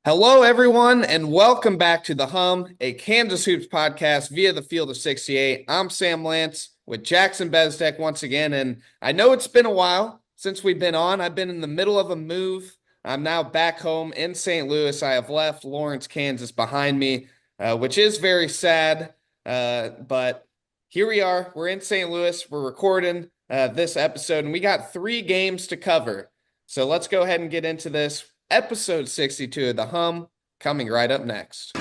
Hello, everyone, and welcome back to The Hum, a Kansas Hoops podcast via the Field of 68. I'm Sam Lance with Jackson Bezdek once again, and I know it's been a while since we've been on. I've been in the middle of a move. I'm now back home in St. Louis. I have left Lawrence, Kansas behind me, which is very sad, but here we are. We're in St. Louis. We're recording this episode, and we got 3 games to cover. So let's go ahead and get into this. Episode 62 of The Hum, coming right up next.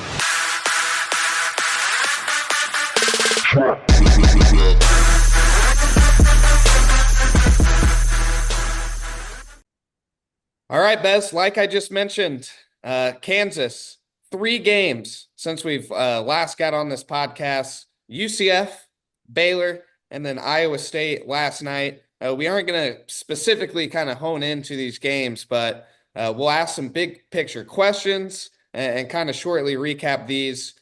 All right, Bez, like I just mentioned, Kansas, 3 games since we've last got on this podcast. UCF, Baylor, and then Iowa State last night. We aren't going to specifically kind of hone into these games, but we'll ask some big picture questions and kind of shortly recap these.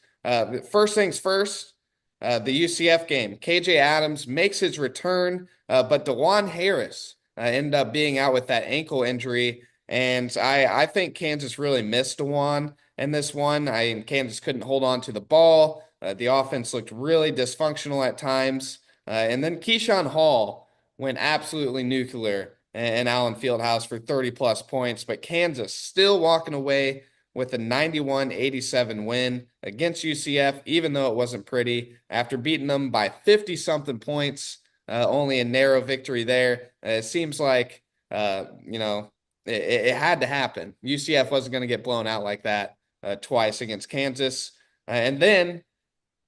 First things first, the UCF game. KJ Adams makes his return, but DeJuan Harris ended up being out with that ankle injury. And I think Kansas really missed DeJuan in this one. Kansas couldn't hold on to the ball. The offense looked really dysfunctional at times. And then Keyshawn Hall went absolutely nuclear and Allen Fieldhouse for 30-plus points, but Kansas still walking away with a 91-87 win against UCF, even though it wasn't pretty. After beating them by 50-something points, only a narrow victory there. It seems like, it had to happen. UCF wasn't going to get blown out like that twice against Kansas. And then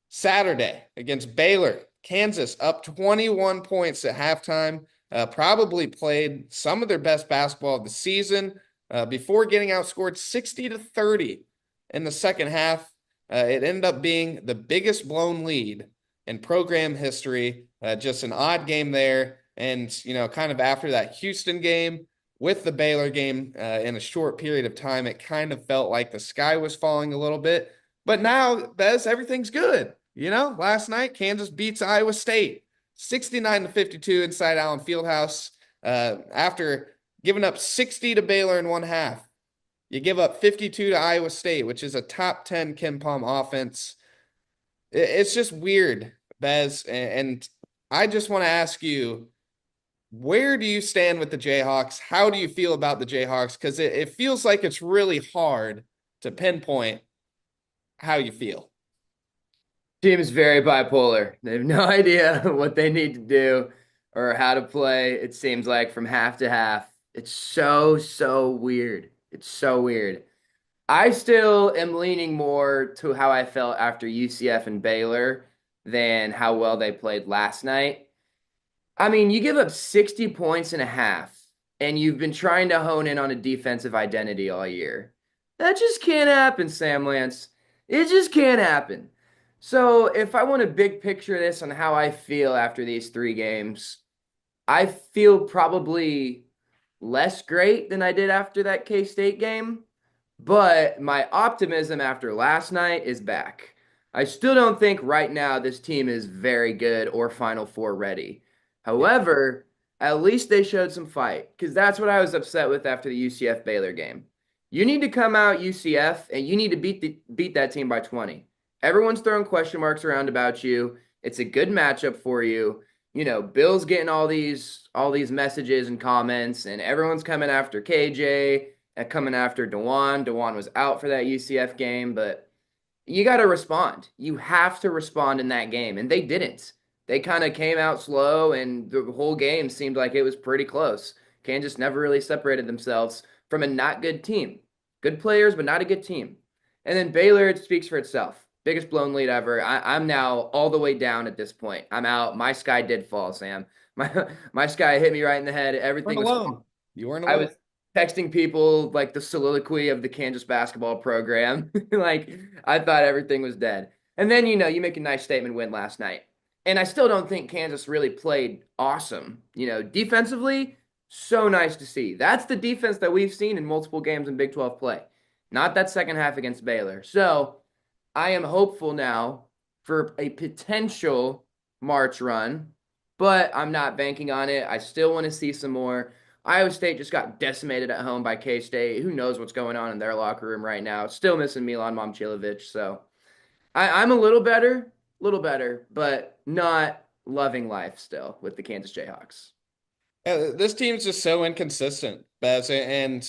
Saturday against Baylor, Kansas up 21 points at halftime. Probably played some of their best basketball of the season before getting outscored 60-30 in the second half. It ended up being the biggest blown lead in program history. Just an odd game there. And, kind of after that Houston game with the Baylor game in a short period of time, it kind of felt like the sky was falling a little bit. But now, Bez, everything's good. Last night, Kansas beats Iowa State 69-52 inside Allen Fieldhouse. After giving up 60 to Baylor in one half, you give up 52 to Iowa State, which is a top 10 KenPom offense. It's just weird, Bez. And I just want to ask you, where do you stand with the Jayhawks? How do you feel about the Jayhawks? Because it feels like it's really hard to pinpoint how you feel. Team is very bipolar. They have no idea what they need to do or how to play. It seems like from half to half. It's so weird. It's so weird. I still am leaning more to how I felt after UCF and Baylor than how well they played last night. I mean, you give up 60 points and a half, and you've been trying to hone in on a defensive identity all year. That just can't happen, Sam Lance. It just can't happen. So if I want to big picture this on how I feel after these 3 games, I feel probably less great than I did after that K-State game, but my optimism after last night is back. I still don't think right now this team is very good or Final Four ready. However, at least they showed some fight because that's what I was upset with after the UCF Baylor game. You need to come out UCF and you need to beat that team by 20. Everyone's throwing question marks around about you. It's a good matchup for you. Bill's getting all these messages and comments, and everyone's coming after KJ and coming after DeJuan. DeJuan was out for that UCF game, but you got to respond. You have to respond in that game, and they didn't. They kind of came out slow, and the whole game seemed like it was pretty close. Kansas never really separated themselves from a not good team. Good players, but not a good team. And then Baylor, it speaks for itself. Biggest blown lead ever. I'm now all the way down at this point. I'm out. My sky did fall, Sam. My sky hit me right in the head. You Everything weren't was alone. You weren't I alone. was texting people like the soliloquy of the Kansas basketball program. Like I thought everything was dead. And then you make a nice statement win last night. And I still don't think Kansas really played awesome. Defensively, so nice to see. That's the defense that we've seen in multiple games in Big 12 play. Not that second half against Baylor. So I am hopeful now for a potential March run, but I'm not banking on it. I still want to see some more. Iowa State just got decimated at home by K-State. Who knows what's going on in their locker room right now? Still missing Milan Momcilovic. So I'm a little better, but not loving life still with the Kansas Jayhawks. This team's just so inconsistent, Bez, and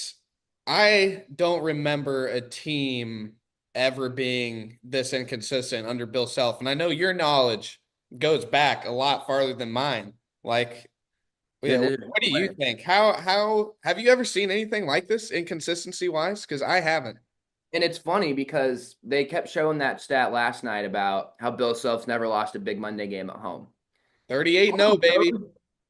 I don't remember a team ever being this inconsistent under Bill Self. And I know your knowledge goes back a lot farther than mine. Like, yeah, It is what do you nowhere. think? How have you ever seen anything like this inconsistency wise? Because I haven't. And it's funny because they kept showing that stat last night about how Bill Self's never lost a big Monday game at home. 38 All no, of baby. those,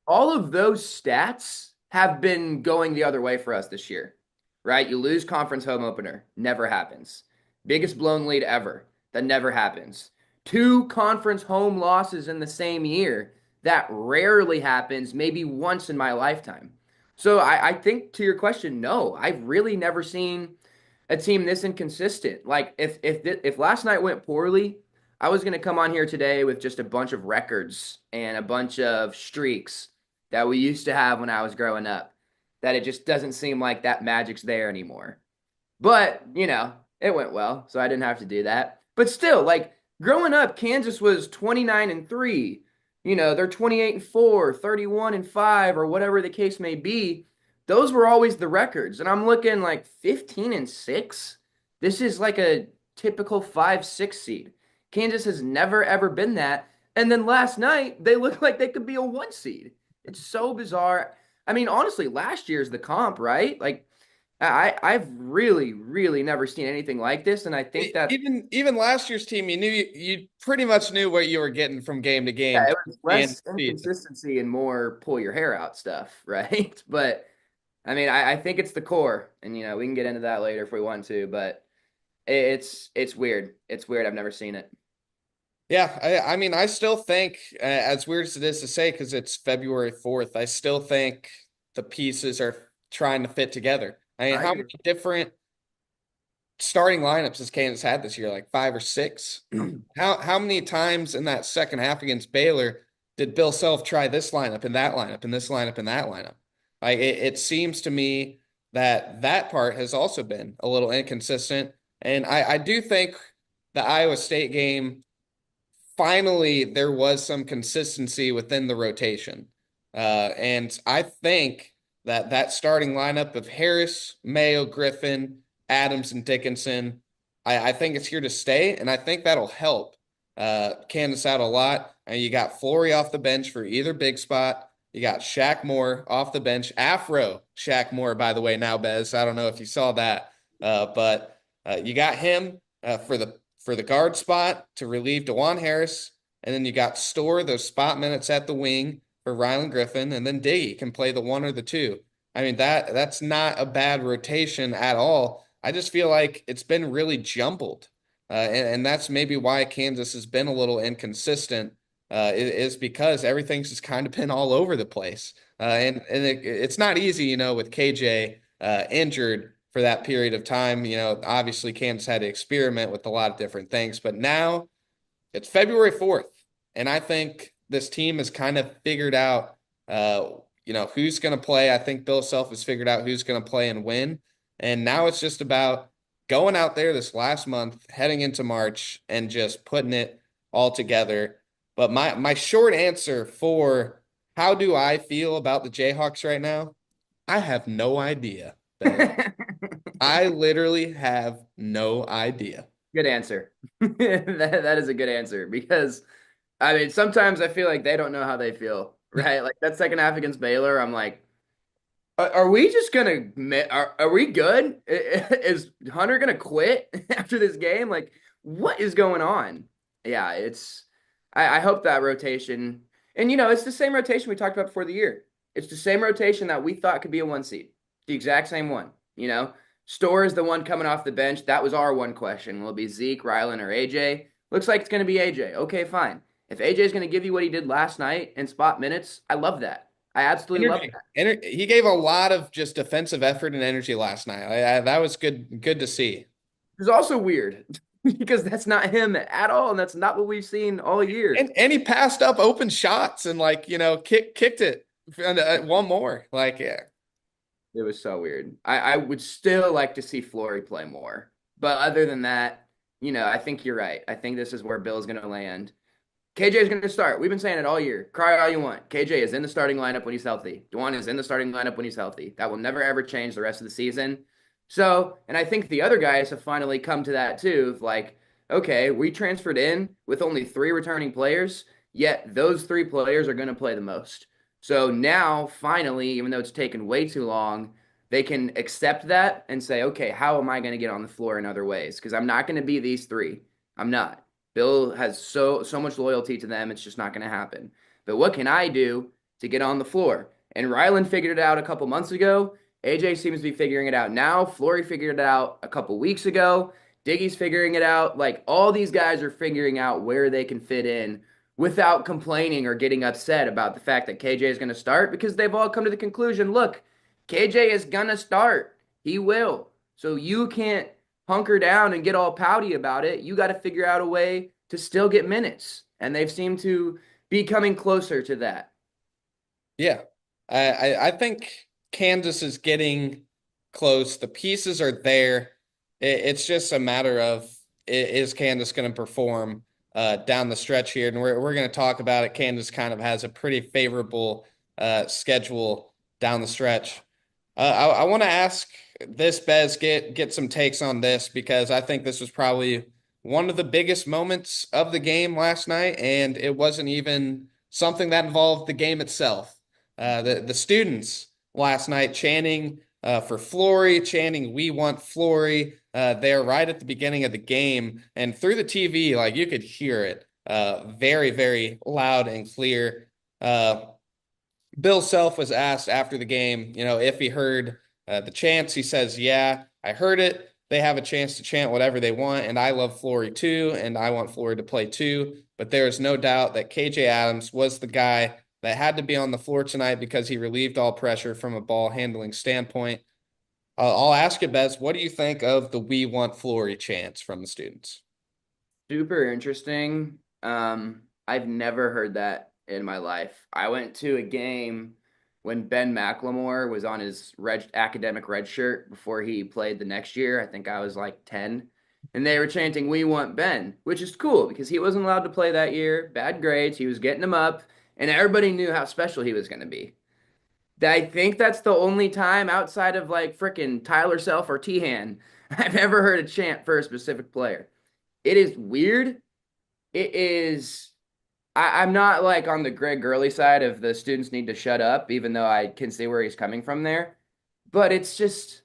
all of those stats have been going the other way for us this year, right? You lose conference home opener, never happens. Biggest blown lead ever, that never happens. Two conference home losses in the same year, that rarely happens, maybe once in my lifetime. So I think to your question, no, I've really never seen a team this inconsistent. Like if last night went poorly, I was going to come on here today with just a bunch of records and a bunch of streaks that we used to have when I was growing up. That it just doesn't seem like that magic's there anymore. But, it went well, so I didn't have to do that. But still, like growing up, Kansas was 29-3. They're 28-4, 31-5, or whatever the case may be. Those were always the records. And I'm looking like 15-6. This is like a typical 5-6 seed. Kansas has never ever been that. And then last night, they looked like they could be a 1 seed. It's so bizarre. I mean, honestly, last year's the comp, right? Like I've really, really never seen anything like this, and I think that Even last year's team, you pretty much knew what you were getting from game to yeah, game it was the end of less the season. inconsistency and more pull your hair out stuff, right? But I mean, I think it's the core, and we can get into that later if we want to, but it's weird. It's weird. I've never seen it. Yeah, I mean, I still think, as weird as it is to say, because it's February 4th, I still think the pieces are trying to fit together. I mean, I how many agree. different starting lineups has Kansas had this year? Like five or six? How many times in that second half against Baylor did Bill Self try this lineup and that lineup and this lineup and that lineup? Like it seems to me that that part has also been a little inconsistent. And I do think the Iowa State game finally there was some consistency within the rotation. And I think that that starting lineup of Harris, Mayo, Griffin, Adams, and Dickinson, I think it's here to stay, and I think that'll help Kansas out a lot. And you got Flory off the bench for either big spot. You got Shaq Moore off the bench. Afro Shaq Moore, by the way, now Bez. I don't know if you saw that, but you got him for the guard spot to relieve DeJuan Harris, and then you got Store those spot minutes at the wing for Rylan Griffin, and then Diggy can play the one or the two. I mean that's not a bad rotation at all. I just feel like it's been really jumbled, and that's maybe why Kansas has been a little inconsistent. Is because everything's just kind of been all over the place, and it's not easy, with KJ injured for that period of time. Obviously Kansas had to experiment with a lot of different things, but now it's February 4th, and I think this team has kind of figured out, who's going to play. I think Bill Self has figured out who's going to play and win, and now it's just about going out there this last month, heading into March, and just putting it all together. But my short answer for how do I feel about the Jayhawks right now? I have no idea, Bez. I literally have no idea. Good answer. That is a good answer because I mean sometimes I feel like they don't know how they feel, right? Like that second half against Baylor, I'm like, are we just gonna are we good? Is Hunter gonna quit after this game? Like, what is going on? Yeah, it's I hope that rotation, and it's the same rotation we talked about before the year. It's the same rotation that we thought could be a 1 seed. The exact same one, Store is the one coming off the bench. That was our one question. Will it be Zeke, Rylan, or AJ? Looks like it's going to be AJ. Okay, fine. If AJ is going to give you what he did last night in spot minutes, I love that. I absolutely love Energy. that. He gave a lot of just defensive effort and energy last night. That was good to see. It's also weird because that's not him at all, and that's not what we've seen all year. And he passed up open shots and kicked it and one more. Like, yeah. It was so weird. I would still like to see Flory play more. But other than that, I think you're right. I think this is where Bill's going to land. KJ is going to start. We've been saying it all year. Cry all you want. KJ is in the starting lineup when he's healthy. Dewan is in the starting lineup when he's healthy. That will never ever change the rest of the season. So, and I think the other guys have finally come to that too. Like, okay, we transferred in with only three returning players, yet those three players are going to play the most. So now, finally, even though it's taken way too long, they can accept that and say, okay, how am I going to get on the floor in other ways? Because I'm not going to be these three. I'm not. Bill has so much loyalty to them, it's just not going to happen. But what can I do to get on the floor? And Ryland figured it out a couple months ago. AJ seems to be figuring it out now. Flory figured it out a couple weeks ago. Diggy's figuring it out. Like all these guys are figuring out where they can fit in without complaining or getting upset about the fact that KJ is going to start because they've all come to the conclusion, look, KJ is going to start. He will. So you can't hunker down and get all pouty about it. You got to figure out a way to still get minutes. And they've seemed to be coming closer to that. Yeah. I think Kansas is getting close. The pieces are there. It's just a matter of is Kansas going to perform down the stretch here? And we're going to talk about it. Kansas kind of has a pretty favorable schedule down the stretch. I want to ask this, Bez, get some takes on this because I think this was probably one of the biggest moments of the game last night, and it wasn't even something that involved the game itself. The students last night chanting for Flory, chanting "We want Flory" there right at the beginning of the game, and through the TV, like you could hear it very, very loud and clear. Bill Self was asked after the game, if he heard the chants. He says, "Yeah, I heard it. They have a chance to chant whatever they want, and I love Flory too, and I want Flory to play too. But there is no doubt that KJ Adams was the guy that had to be on the floor tonight because he relieved all pressure from a ball handling standpoint." I'll ask you, Bez, what do you think of the "We want Flory" chants from the students? Super interesting. I've never heard that in my life. I went to a game when Ben McLemore was on his academic red shirt before he played the next year. I think I was like 10. And they were chanting, "We want Ben," which is cool because he wasn't allowed to play that year. Bad grades. He was getting them up, and everybody knew how special he was going to be. I think that's the only time outside of like frickin' Tyler Self or T-Han I've ever heard a chant for a specific player. It is weird. It is. I'm not like on the Greg Gurley side of the students need to shut up, even though I can see where he's coming from there. But it's just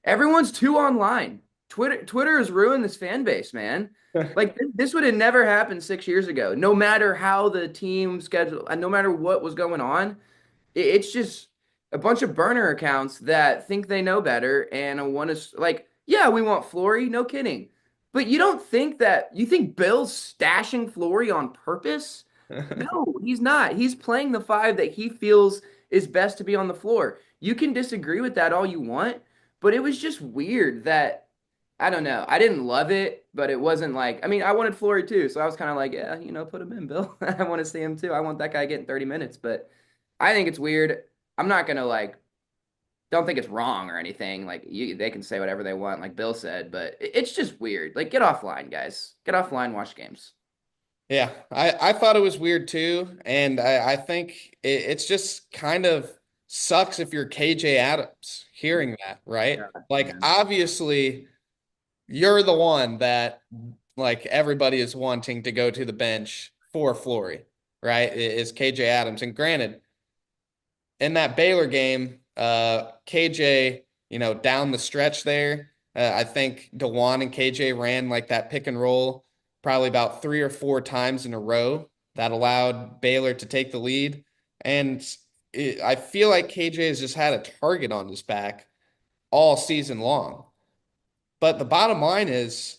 everyone's too online. Twitter has ruined this fan base, man. Like this would have never happened 6 years ago. No matter how the team schedule, and no matter what was going on, it's just a bunch of burner accounts that think they know better and want to like, yeah, we want Flory, no kidding. But you don't think that you think Bill's stashing Flory on purpose? No, he's not. He's playing the five that he feels is best to be on the floor. You can disagree with that all you want, but it was just weird that I don't know. I didn't love it, but it wasn't like I mean, I wanted Flory too, so I was kind of like, yeah, put him in, Bill. I want to see him too. I want that guy getting 30 minutes, but I think it's weird. I'm not gonna like don't think it's wrong or anything. Like they can say whatever they want, like Bill said, but it's just weird. Like get offline, guys. Get offline, watch games. Yeah, I thought it was weird too. And I think it's just kind of sucks if you're KJ Adams hearing that, right? God, Like, man. obviously, you're the one that, like, everybody is wanting to go to the bench for Flory, right? Is KJ Adams. And granted, in that Baylor game, KJ, down the stretch there, I think DeJuan and KJ ran like that pick and roll probably about 3 or 4 times in a row that allowed Baylor to take the lead. And I feel like KJ has just had a target on his back all season long. But the bottom line is,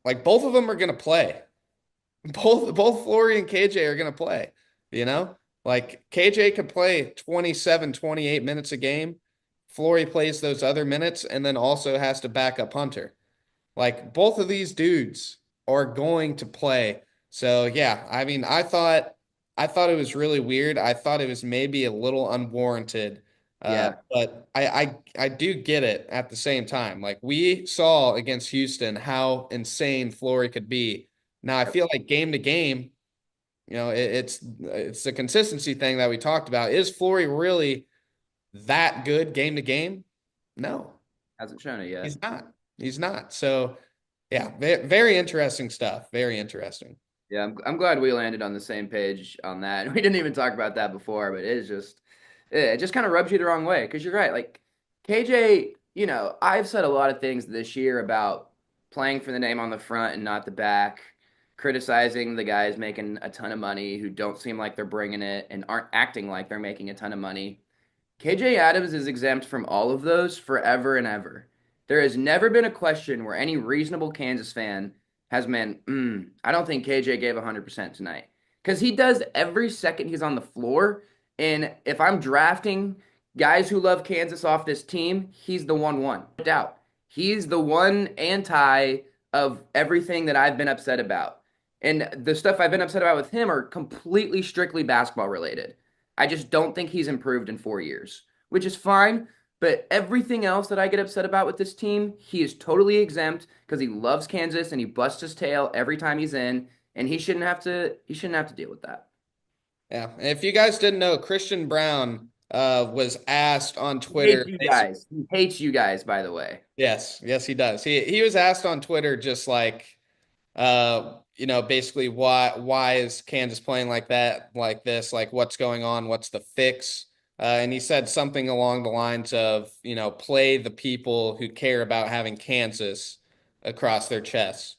like, both of them are going to play. Both Flory and KJ are going to play, you know? Like KJ could play 27, 28 minutes a game. Flory plays those other minutes and then also has to back up Hunter. Like both of these dudes are going to play. So yeah, I mean, I thought it was really weird. I thought it was maybe a little unwarranted Yeah, But I do get it at the same time. Like we saw against Houston how insane Flory could be. Now I feel like game to game, it's the consistency thing that we talked about. Is Flory really that good game to game? No, hasn't shown it yet. he's not. He's not. So yeah, very interesting stuff. Very interesting. Yeah, I'm glad we landed on the same page on that. We didn't even talk about that before, but it just kind of rubs you the wrong way because you're right. Like KJ, I've said a lot of things this year about playing for the name on the front and not the back, criticizing the guys making a ton of money who don't seem like they're bringing it and aren't acting like they're making a ton of money. KJ Adams is exempt from all of those forever and ever. There has never been a question where any reasonable Kansas fan has meant, I don't think KJ gave 100% tonight. Because he does every second he's on the floor. And if I'm drafting guys who love Kansas off this team, he's the 1-1. No doubt. He's the one anti of everything that I've been upset about. And the stuff I've been upset about with him are completely strictly basketball related. I just don't think he's improved in 4 years, which is fine. But everything else that I get upset about with this team, he is totally exempt because he loves Kansas and he busts his tail every time he's in, and he shouldn't have to. He shouldn't have to deal with that. Yeah. And if you guys didn't know, Christian Brown was asked on He hates Twitter. you guys. He hates you guys, by the way. Yes, he does. He was asked on Twitter just like basically why is Kansas playing like that, like this, like what's going on, what's the fix? And he said something along the lines of, play the people who care about having Kansas across their chests.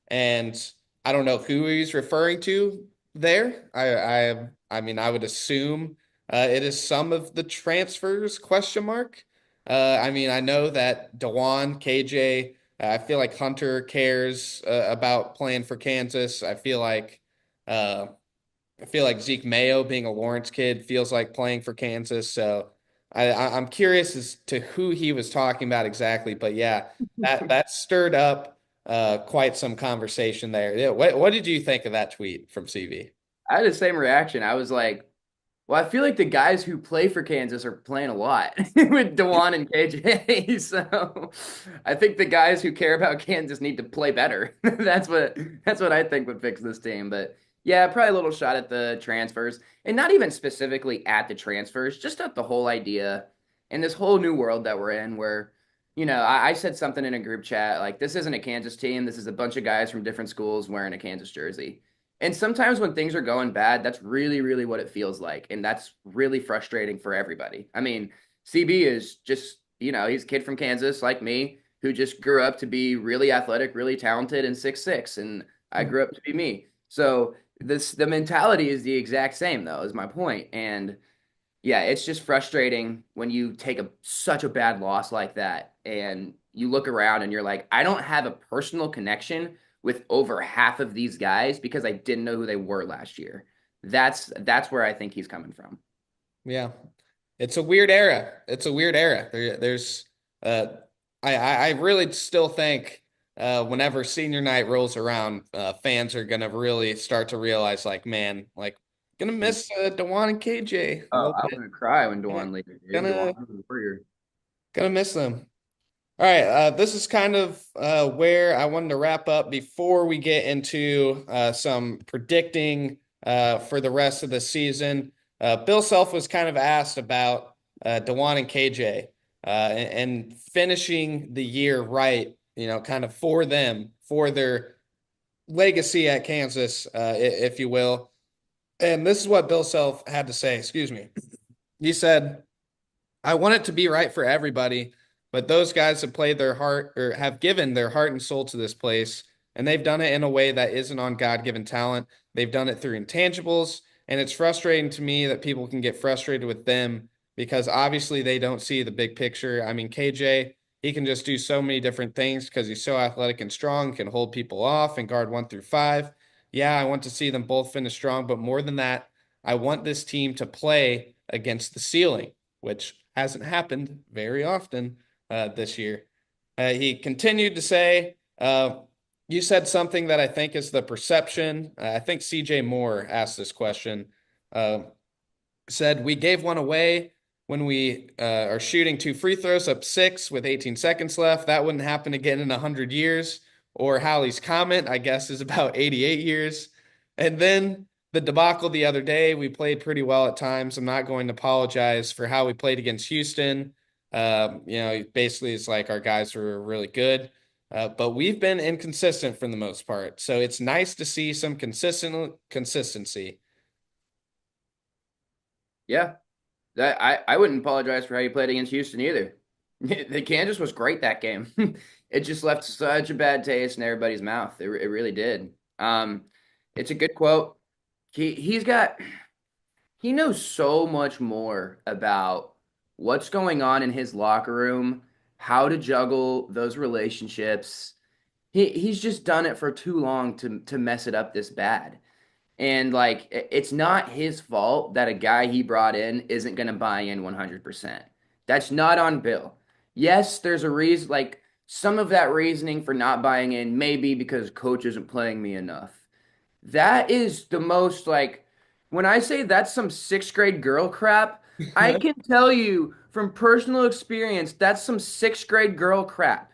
And I don't know who he's referring to there. I mean, I would assume it is some of the transfers question mark. I mean, I know that Dewan, KJ, I feel like Hunter cares about playing for Kansas. Uh, I feel like Zeke Mayo, being a Lawrence kid, feels like playing for Kansas. So I'm curious as to who he was talking about exactly. But yeah, that stirred up quite some conversation there. Yeah, what did you think of that tweet from CV? I had the same reaction. I was like, well, I feel like the guys who play for Kansas are playing a lot with Dewan and KJ. So I think the guys who care about Kansas need to play better. That's what I think would fix this team. But yeah, probably a little shot at the transfers. And not even specifically at the transfers, just at the whole idea and this whole new world that we're in where, I said something in a group chat like this isn't a Kansas team. This is a bunch of guys from different schools wearing a Kansas jersey. And sometimes when things are going bad, that's really, really what it feels like. And that's really frustrating for everybody. I mean, CB is just, he's a kid from Kansas like me who just grew up to be really athletic, really talented, and 6'6". And I grew up to be me. So the mentality is the exact same, though, is my point. And yeah, it's just frustrating when you take such a bad loss like that and you look around and you're like, I don't have a personal connection with over half of these guys because I didn't know who they were last year. That's where I think he's coming from. Yeah, it's a weird era. It's a weird era. There's uh, I really still think whenever senior night rolls around, fans are gonna really start to realize, like, man, like, gonna miss Dewan and KJ a Oh, little I'm bit. gonna cry when Gonna Dewan leaves, dude. Dewan gonna was a warrior. gonna miss them. All right, this is kind of where I wanted to wrap up before we get into some predicting for the rest of the season. Bill Self was kind of asked about Dewan and KJ and finishing the year right, kind of for them, for their legacy at Kansas, if you will. And this is what Bill Self had to say. Excuse me. He said, I want it to be right for everybody, but those guys have played their heart or have given their heart and soul to this place, and they've done it in a way that isn't on God-given talent. They've done it through intangibles, and it's frustrating to me that people can get frustrated with them because obviously they don't see the big picture. I mean, KJ, he can just do so many different things because he's so athletic and strong, can hold people off and guard 1 through 5. Yeah, I want to see them both finish strong, but more than that, I want this team to play against the ceiling, which hasn't happened very often this year. He continued to say, you said something that I think is the perception. I think CJ Moore asked this question. Uh, said, we gave one away when we are shooting 2 free throws up 6 with 18 seconds left. That wouldn't happen again in 100 years. Or Halley's Comet, I guess, is about 88 years. And then the debacle the other day, we played pretty well at times. I'm not going to apologize for how we played against Houston. Basically, it's like our guys were really good. But we've been inconsistent for the most part. So it's nice to see some consistency. Yeah, that I wouldn't apologize for how you played against Houston either. The Kansas was great that game. It just left such a bad taste in everybody's mouth. It really did. It's a good quote. He's got he knows so much more about what's going on in his locker room, how to juggle those relationships. He's just done it for too long to mess it up this bad. And like it's not his fault that a guy he brought in isn't going to buy in 100%. That's not on Bill. Yes, there's a reason like some of that reasoning for not buying in may be because coach isn't playing me enough. That is the most like when I say that's some sixth grade girl crap, I can tell you from personal experience that's some sixth grade girl crap.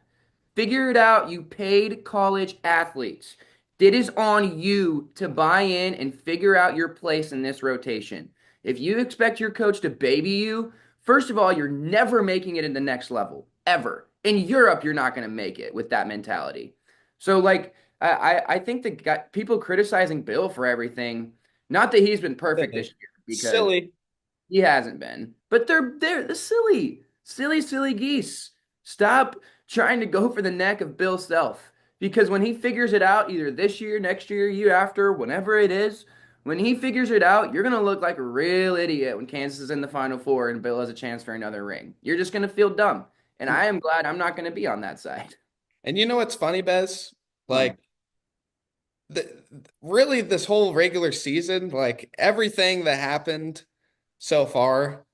Figure it out, you paid college athletes. It is on you to buy in and figure out your place in this rotation. If you expect your coach to baby you, first of all, you're never making it in the next level, ever. In Europe, you're not going to make it with that mentality. So, like, I think people criticizing Bill for everything, not that he's been perfect this year, because Silly. he hasn't been. But they're silly, silly, silly geese. Stop trying to go for the neck of Bill Self. Because when he figures it out, either this year, next year, year after, whenever it is, when he figures it out, you're gonna look like a real idiot when Kansas is in the Final Four and Bill has a chance for another ring. You're just gonna feel dumb. And I am glad I'm not gonna be on that side. And you know what's funny, Bez? Funny. Like really this whole regular season, like everything that happened so far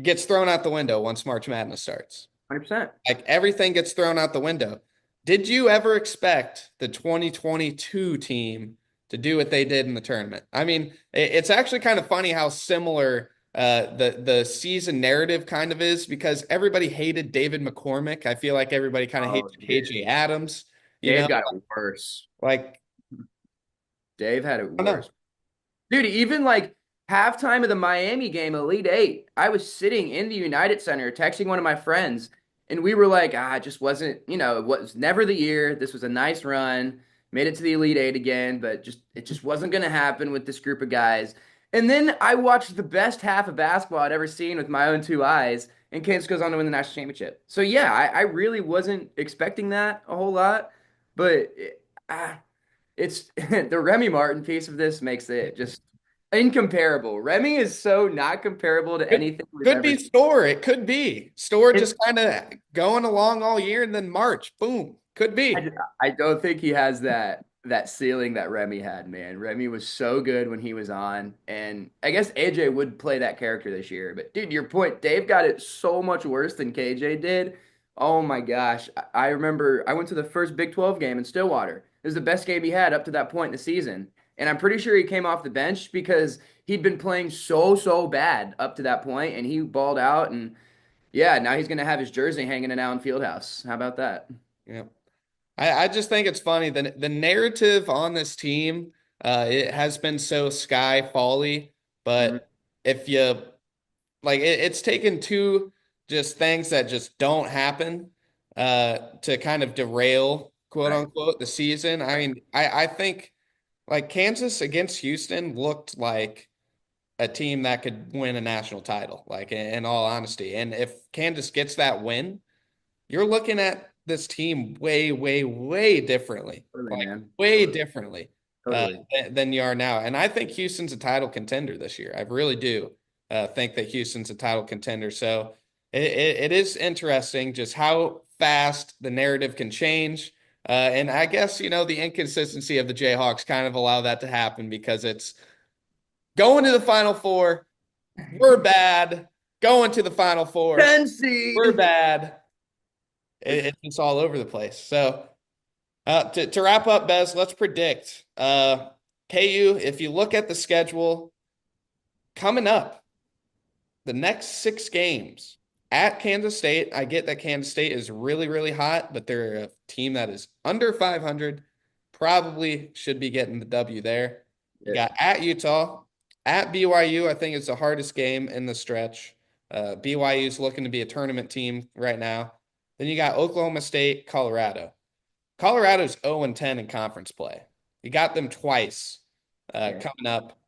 gets thrown out the window once March Madness starts. 100%. Like everything gets thrown out the window. Did you ever expect the 2022 team to do what they did in the tournament? I mean, it's actually kind of funny how similar the season narrative kind of is because everybody hated David McCormick. I feel like everybody kind of Oh, hated dude. KJ Adams, you Dave know, got it worse. like Dave had it I don't know. worse. Dude, even like halftime of the Miami game, Elite Eight, I was sitting in the United Center texting one of my friends, and we were like, it just wasn't, it was never the year. This was a nice run, made it to the Elite Eight again, but it just wasn't going to happen with this group of guys. And then I watched the best half of basketball I'd ever seen with my own two eyes, and Kansas goes on to win the national championship. So yeah, I really wasn't expecting that a whole lot, but it's the Remy Martin piece of this makes it just incomparable. Remy is so not comparable to Could, anything we've could ever be seen. Store. It could be Store It's just kind of going along all year and then March, boom. Could I, be. I don't think he has that ceiling that Remy had, man. Remy was so good when he was on, and I guess AJ would play that character this year. But dude, your point, Dave got it so much worse than KJ did. Oh my gosh. I remember I went to the first Big 12 game in Stillwater. It was the best game he had up to that point in the season. And I'm pretty sure he came off the bench because he'd been playing so bad up to that point, and he balled out. And yeah, now he's gonna have his jersey hanging in Allen Fieldhouse. How about that? Yeah. I just think it's funny. The narrative on this team, it has been so sky folly, Mhm. but if you like it's taken two just things that just don't happen to kind of derail, quote Right. unquote, the season. I mean, I think like Kansas against Houston looked like a team that could win a national title, like in all honesty. And if Kansas gets that win, you're looking at this team way differently, Totally, like man. way Totally. differently Totally. than you are now. And I think Houston's a title contender this year. I really do think that Houston's a title contender. So it is interesting just how fast the narrative can change. And I guess, the inconsistency of the Jayhawks kind of allow that to happen because it's going to the Final Four, we're bad. Going to the Final Four, 10 we're seed. bad. It's all over the place. So to wrap up, Bez, let's predict. KU, if you look at the schedule coming up, the next 6 games at Kansas State. I get that Kansas State is really, really hot, but they're a team that is under 500. Probably should be getting the W there. You Yes. got at Utah, at BYU. I think it's the hardest game in the stretch. BYU is looking to be a tournament team right now. Then you got Oklahoma State, Colorado. Colorado's 0-10 in conference play. You got them twice Yeah. coming up.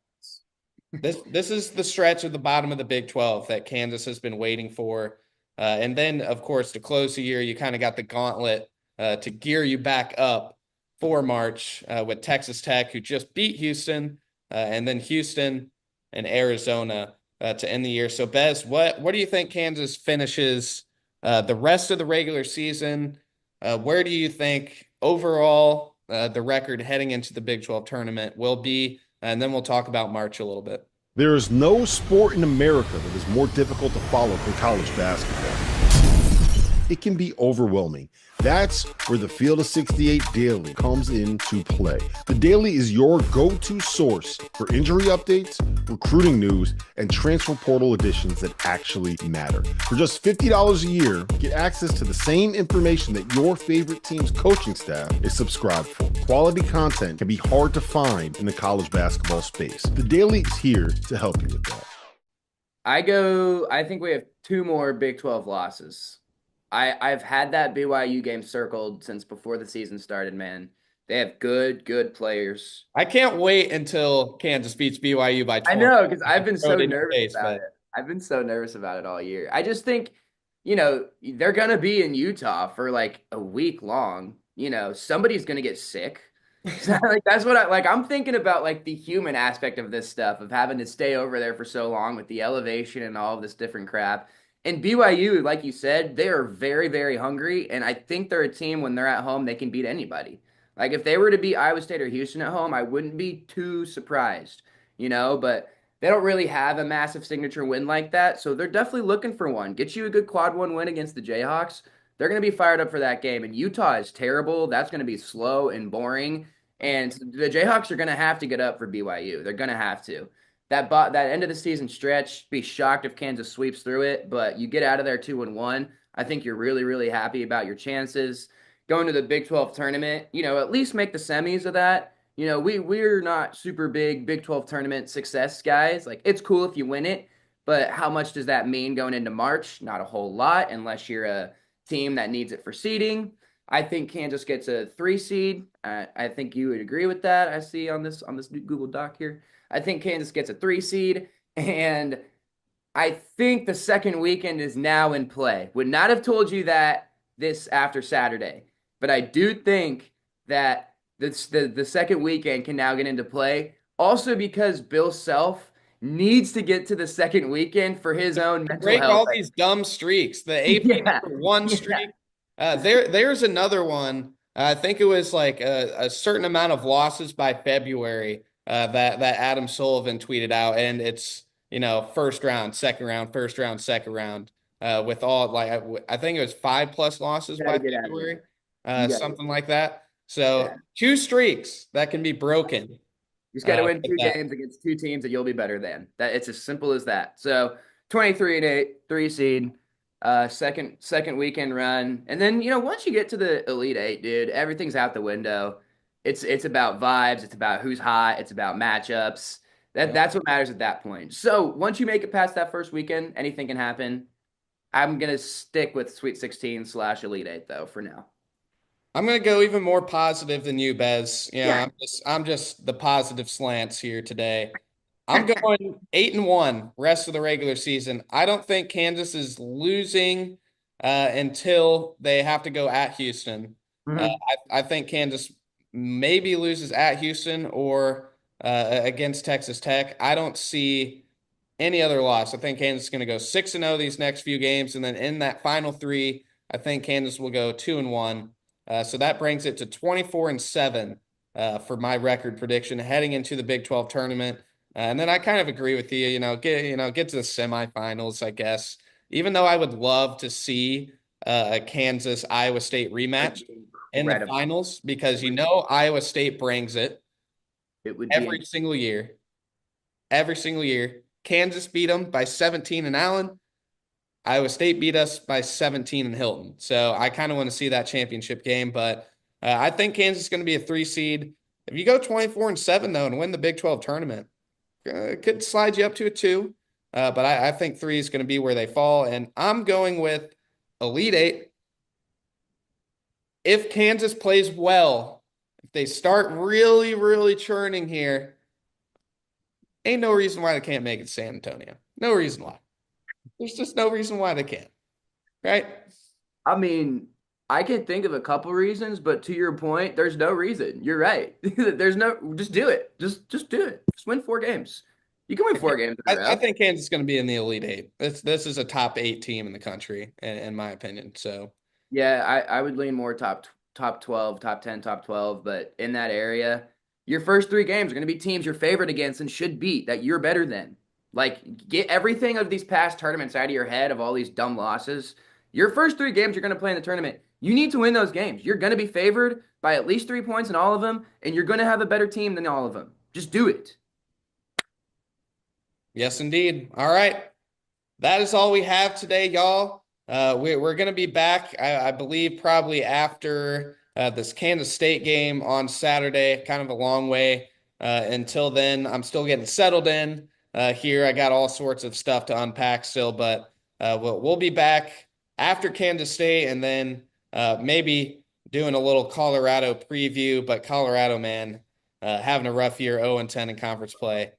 This is the stretch of the bottom of the Big 12 that Kansas has been waiting for. And then, of course, to close the year, you kind of got the gauntlet to gear you back up for March with Texas Tech, who just beat Houston, and then Houston and Arizona to end the year. So, Bez, what do you think Kansas finishes the rest of the regular season? Where do you think overall the record heading into the Big 12 tournament will be? And then we'll talk about March a little bit. There is no sport in America that is more difficult to follow than college basketball. It can be overwhelming. That's where the Field of 68 Daily comes into play. The Daily is your go-to source for injury updates, recruiting news, and transfer portal additions that actually matter. For just $50 a year, get access to the same information that your favorite team's coaching staff is subscribed for. Quality content can be hard to find in the college basketball space. The Daily is here to help you with that. I think we have 2 more Big 12 losses. I've had that BYU game circled since before the season started, man. They have good players. I can't wait until Kansas beats BYU by I 20. know, because I've been Throw so it in your nervous face, about man. it. I've been so nervous about it all year. I just think, they're gonna be in Utah for like a week long. Somebody's gonna get sick. So, like that's what I'm thinking about, like the human aspect of this stuff, of having to stay over there for so long with the elevation and all of this different crap. And BYU, like you said, they are very, very hungry. And I think they're a team when they're at home, they can beat anybody. Like if they were to beat Iowa State or Houston at home, I wouldn't be too surprised, but they don't really have a massive signature win like that. So they're definitely looking for one. Get you a good quad one win against the Jayhawks. They're going to be fired up for that game. And Utah is terrible. That's going to be slow and boring. And the Jayhawks are going to have to get up for BYU. They're going to have to. That end of the season stretch, be shocked if Kansas sweeps through it, but you get out of there 2-1. I think you're really, really happy about your chances. Going to the Big 12 tournament, at least make the semis of that. We're not super big Big 12 tournament success guys. Like it's cool if you win it, but how much does that mean going into March? Not a whole lot unless you're a team that needs it for seeding. I think Kansas gets a 3 seed. I think you would agree with that. I see on this new Google Doc here. I think Kansas gets a 3 seed, and I think the second weekend is now in play. Would not have told you that this after Saturday, but I do think that the second weekend can now get into play. Also because Bill Self needs to get to the second weekend for his own mental Break health. all these dumb streaks. The AP Yeah, #1 yeah. streak. There's another one. I think it was like a certain amount of losses by February that Adam Sullivan tweeted out, and it's first round, second round, first round, second round. With all like I think it was 5+ losses by Gotta get out of February, here. You gotta, something like that. yeah. So 2 streaks that can be broken. You just got to win With 2 that. games against 2 teams that you'll be better than. That it's as simple as that. So 23-8, 3 seed, second weekend run, and then once you get to the Elite Eight, dude, everything's out the window. It's about vibes. It's about who's hot. It's about matchups. That's what matters at that point. So once you make it past that first weekend, anything can happen. I'm gonna stick with Sweet 16 / Elite Eight though for now. I'm gonna go even more positive than you, Bez. Yeah. I'm just the positive slants here today. I'm going 8-1 rest of the regular season. I don't think Kansas is losing until they have to go at Houston. Mhm. I think Kansas maybe loses at Houston or against Texas Tech. I don't see any other loss. I think Kansas is going to go 6-0 these next few games, and then in that final 3, I think Kansas will go 2-1. So that brings it to 24-7 for my record prediction heading into the Big 12 tournament. And then I kind of agree with you. Get to the semifinals, I guess. Even though I would love to see a Kansas Iowa State rematch in the Incredible. finals, because Iowa State brings it It would be every single year. Every single year. Kansas beat them by 17 in Allen. Iowa State beat us by 17 in Hilton. So I kind of want to see that championship game, but I think Kansas is going to be a 3 seed. If you go 24-7 though and win the Big 12 tournament, it could slide you up to a 2. But I think 3 is going to be where they fall, and I'm going with Elite 8. If Kansas plays well, if they start really, really churning here, ain't no reason why they can't make it to San Antonio. No reason why. There's just no reason why they can't. Right? I mean, I can think of a couple reasons, but to your point, there's no reason. You're right. There's no, just do it. Just do it. Just win 4 games. You can win 4 games in a row. I think Kansas is going to be in the Elite 8. This is a top 8 team in the country, in my opinion. So Yeah, I would lean more top 12, top 10, top 12, but in that area, your first 3 games are going to be teams you're favored against and should beat that you're better than. Like, get everything of these past tournaments out of your head of all these dumb losses. Your first 3 games you're going to play in the tournament, you need to win those games. You're going to be favored by at least 3 points in all of them, and you're going to have a better team than all of them. Just do it. yes, indeed. All right. That is all we have today, y'all. We're going to be back, I believe, probably after this Kansas State game on Saturday, kind of a long way. Until then, I'm still getting settled in here. I got all sorts of stuff to unpack still, but we'll be back after Kansas State, and then maybe doing a little Colorado preview. But Colorado, man, having a rough year, 0-10 in conference play.